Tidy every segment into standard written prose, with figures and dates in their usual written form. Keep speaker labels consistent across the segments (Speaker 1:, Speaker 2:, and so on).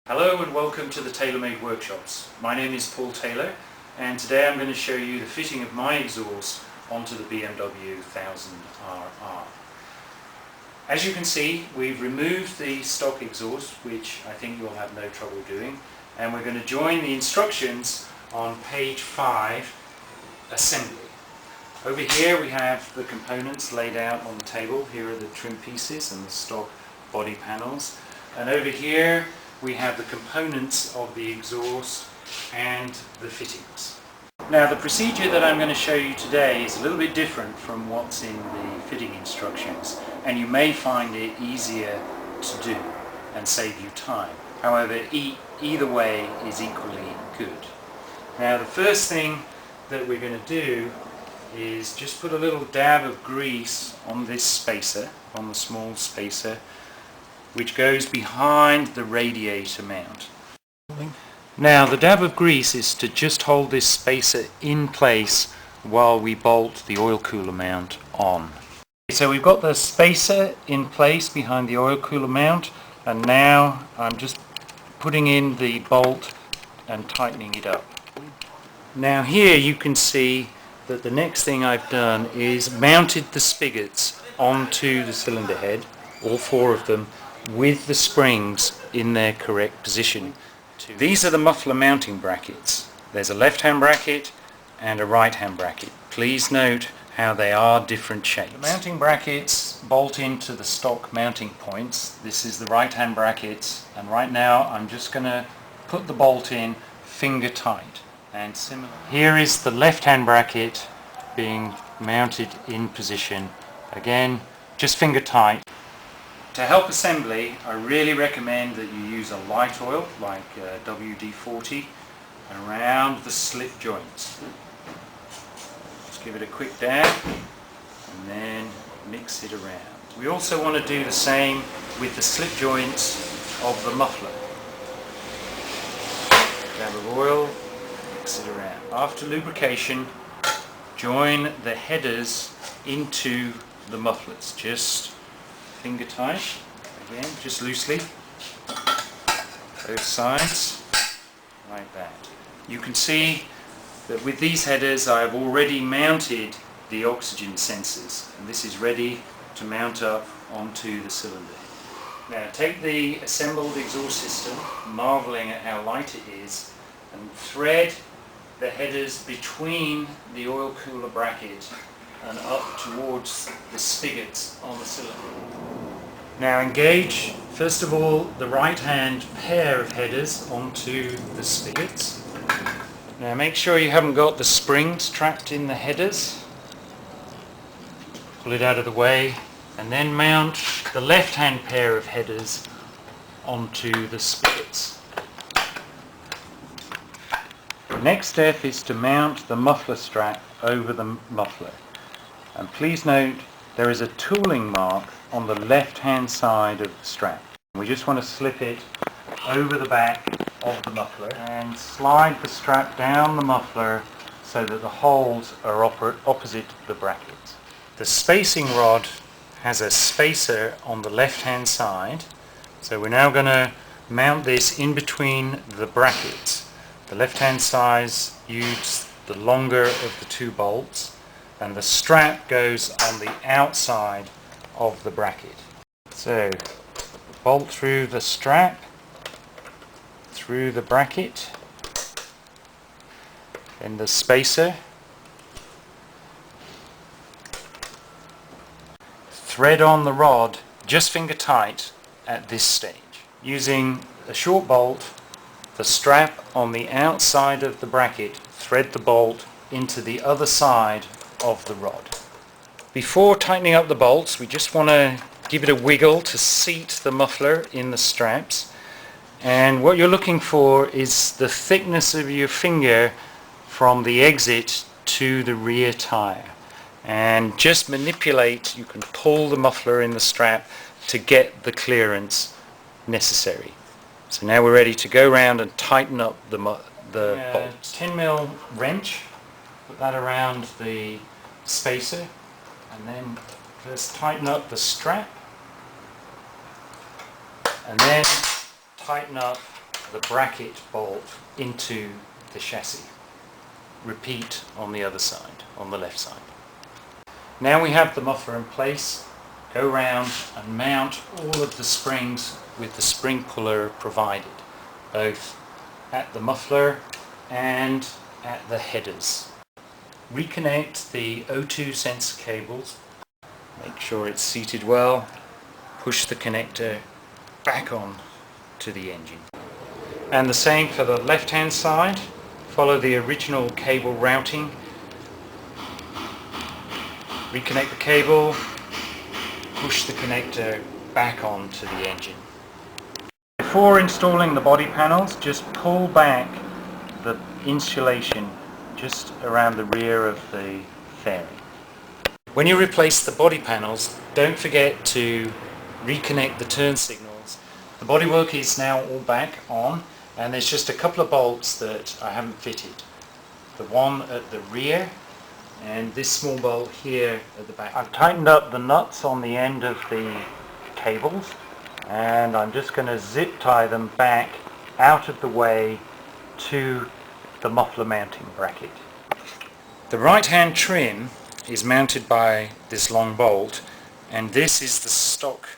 Speaker 1: Hello and welcome to the TaylorMade workshops. My name is Paul Taylor and today I'm going to show you the fitting of my exhaust onto the BMW S1000rr. As you can see, we've removed the stock exhaust, which I think you'll have no trouble doing, and we're going to join the instructions on page 5, assembly. Over here we have the components laid out on the table. Here are the trim pieces and the stock body panels, and over here we have the components of the exhaust and the fittings. Now the procedure that I'm going to show you today is a little bit different from what's in the fitting instructions, and you may find it easier to do and save you time. However, either way is equally good. Now the first thing that we're going to do is just put a little dab of grease on this spacer, on the small spacer, which goes behind the radiator mount. Now the dab of grease is to just hold this spacer in place while we bolt the oil cooler mount on. So we've got the spacer in place behind the oil cooler mount, and now I'm just putting in the bolt and tightening it up. Now here you can see that the next thing I've done is mounted the spigots onto the cylinder head, all 4 of them, with the springs in their correct position. These are the muffler mounting brackets. There's a left-hand bracket and a right-hand bracket. Please note how they are different shapes. The mounting brackets bolt into the stock mounting points. This is the right-hand bracket, and right now I'm just going to put the bolt in finger tight and similar. Here is the left-hand bracket being mounted in position. Again, just finger tight. To help assembly, I really recommend that you use a light oil like WD-40 around the slip joints. Just give it a quick dab and then mix it around. We also want to do the same with the slip joints of the muffler. Dab of oil, mix it around. After lubrication, join the headers into the mufflers. Just finger tight, again, just loosely, both sides, like that. You can see that with these headers I have already mounted the oxygen sensors, and this is ready to mount up onto the cylinder. Now take the assembled exhaust system, marvelling at how light it is, and thread the headers between the oil cooler bracket and up towards the spigots on the cylinder. Now engage, first of all, the right-hand pair of headers onto the spigots. Now make sure you haven't got the springs trapped in the headers. Pull it out of the way, and then mount the left-hand pair of headers onto the spigots. The next step is to mount the muffler strap over the muffler. And please note there is a tooling mark on the left-hand side of the strap. We just want to slip it over the back of the muffler and slide the strap down the muffler so that the holes are opposite the brackets. The spacing rod has a spacer on the left-hand side, so we're now going to mount this in between the brackets. The left-hand side uses the longer of the 2 bolts, and the strap goes on the outside of the bracket. So bolt through the strap, through the bracket, then the spacer, thread on the rod just finger tight at this stage. Using a short bolt, the strap on the outside of the bracket, thread the bolt into the other side of the rod. Before tightening up the bolts, we just want to give it a wiggle to seat the muffler in the straps, and what you're looking for is the thickness of your finger from the exit to the rear tire, and just manipulate. You can pull the muffler in the strap to get the clearance necessary. So now we're ready to go around and tighten up the bolts. 10mm wrench, put that around the spacer, and then first tighten up the strap, and then tighten up the bracket bolt into the chassis. Repeat on the other side, on the left side. Now we have the muffler in place, go round and mount all of the springs with the spring puller provided, both at the muffler and at the headers. Reconnect the O2 sensor cables, make sure it's seated well, push the connector back on to the engine. And the same for the left hand side, follow the original cable routing, reconnect the cable, push the connector back on to the engine. Before installing the body panels, just pull back the insulation just around the rear of the fairing. When you replace the body panels, don't forget to reconnect the turn signals. The bodywork is now all back on, and there's just a couple of bolts that I haven't fitted. The one at the rear and this small bolt here at the back. I've tightened up the nuts on the end of the cables, and I'm just going to zip tie them back out of the way to the muffler mounting bracket. The right hand trim is mounted by this long bolt, and this is the stock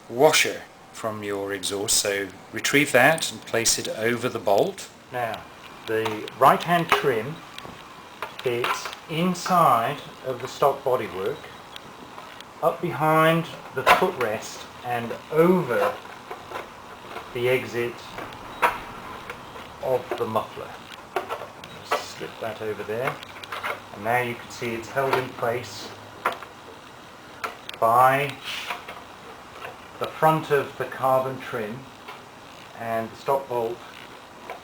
Speaker 1: washer from your exhaust, so retrieve that and place it over the bolt. Now the right hand trim fits inside of the stock bodywork, up behind the footrest and over the exit of the muffler. Just slip that over there, and now you can see it's held in place by the front of the carbon trim, and the stock bolt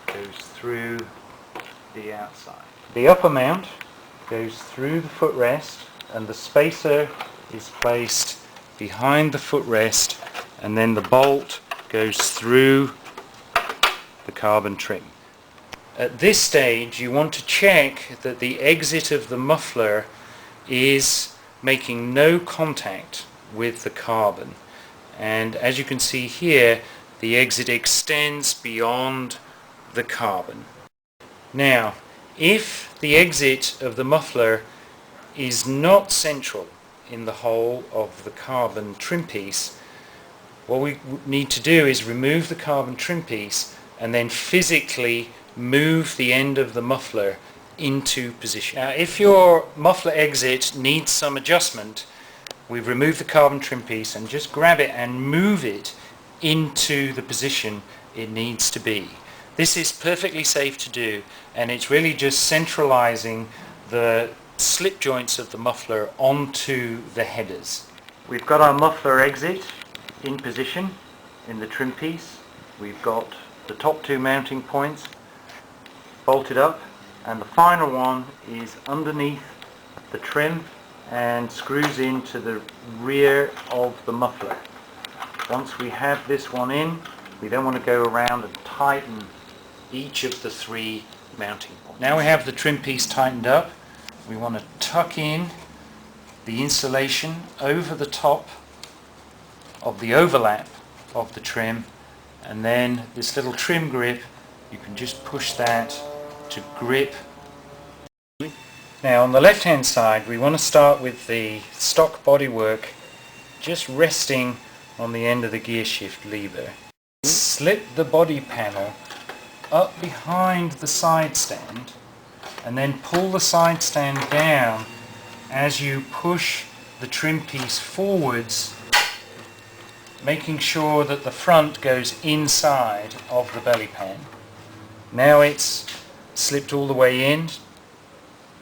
Speaker 1: goes through the outside. The upper mount goes through the footrest, and the spacer is placed behind the footrest, and then the bolt goes through the carbon trim. At this stage you want to check that the exit of the muffler is making no contact with the carbon, and as you can see here, the exit extends beyond the carbon. Now, if the exit of the muffler is not central in the hole of the carbon trim piece, what we need to do is remove the carbon trim piece and then physically move the end of the muffler into position. Now, if your muffler exit needs some adjustment, we've removed the carbon trim piece and just grab it and move it into the position it needs to be. This is perfectly safe to do, and it's really just centralizing the slip joints of the muffler onto the headers. We've got our muffler exit in position in the trim piece. We've got the top two mounting points bolted up, and the final one is underneath the trim and screws into the rear of the muffler. Once we have this one in, we then want to go around and tighten each of the three mounting points. Now we have the trim piece tightened up, we want to tuck in the insulation over the top of the overlap of the trim, and then this little trim grip, you can just push that to grip. Now on the left hand side we want to start with the stock bodywork just resting on the end of the gear shift lever. Slip the body panel up behind the side stand, and then pull the side stand down as you push the trim piece forwards, making sure that the front goes inside of the belly pan. Now it's slipped all the way in.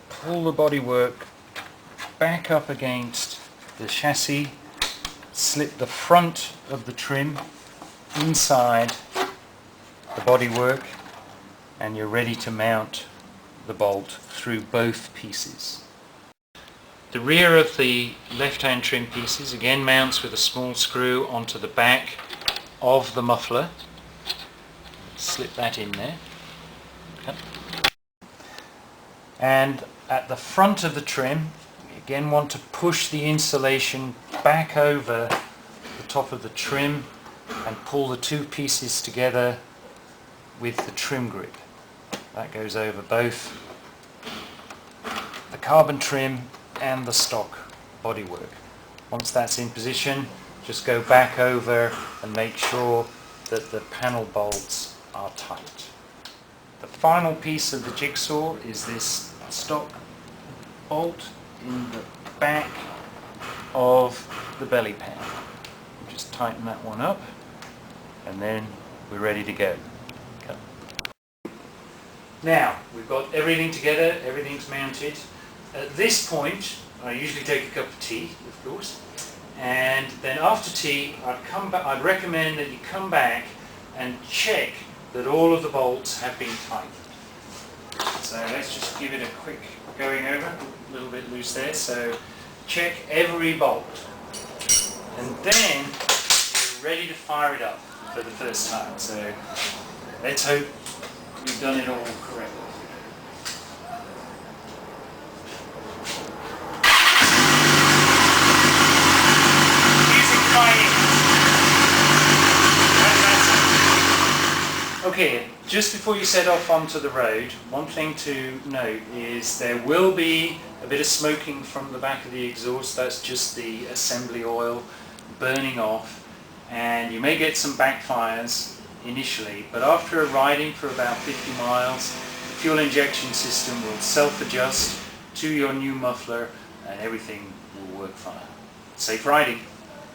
Speaker 1: Pull the bodywork back up against the chassis, slip the front of the trim inside the bodywork, and you're ready to mount the bolt through both pieces. The rear of the left-hand trim pieces again mounts with a small screw onto the back of the muffler. Slip that in there. Okay. And at the front of the trim, we again want to push the insulation back over the top of the trim and pull the two pieces together with the trim grip. That goes over both the carbon trim and the stock bodywork. Once that's in position, just go back over and make sure that the panel bolts are tight. The final piece of the jigsaw is this stock bolt in the back of the belly pan. Just tighten that one up and then we're ready to go. Now we've got everything together, everything's mounted. At this point I usually take a cup of tea, of course, and then after tea I'd recommend that you come back and check that all of the bolts have been tightened. So let's just give it a quick going over, a little bit loose there, so check every bolt and then you're ready to fire it up for the first time. So let's hope we've done it all correctly. Okay, just before you set off onto the road, one thing to note is there will be a bit of smoking from the back of the exhaust. That's just the assembly oil burning off, and you may get some backfires initially, but after riding for about 50 miles, the fuel injection system will self-adjust to your new muffler and everything will work fine. Safe riding!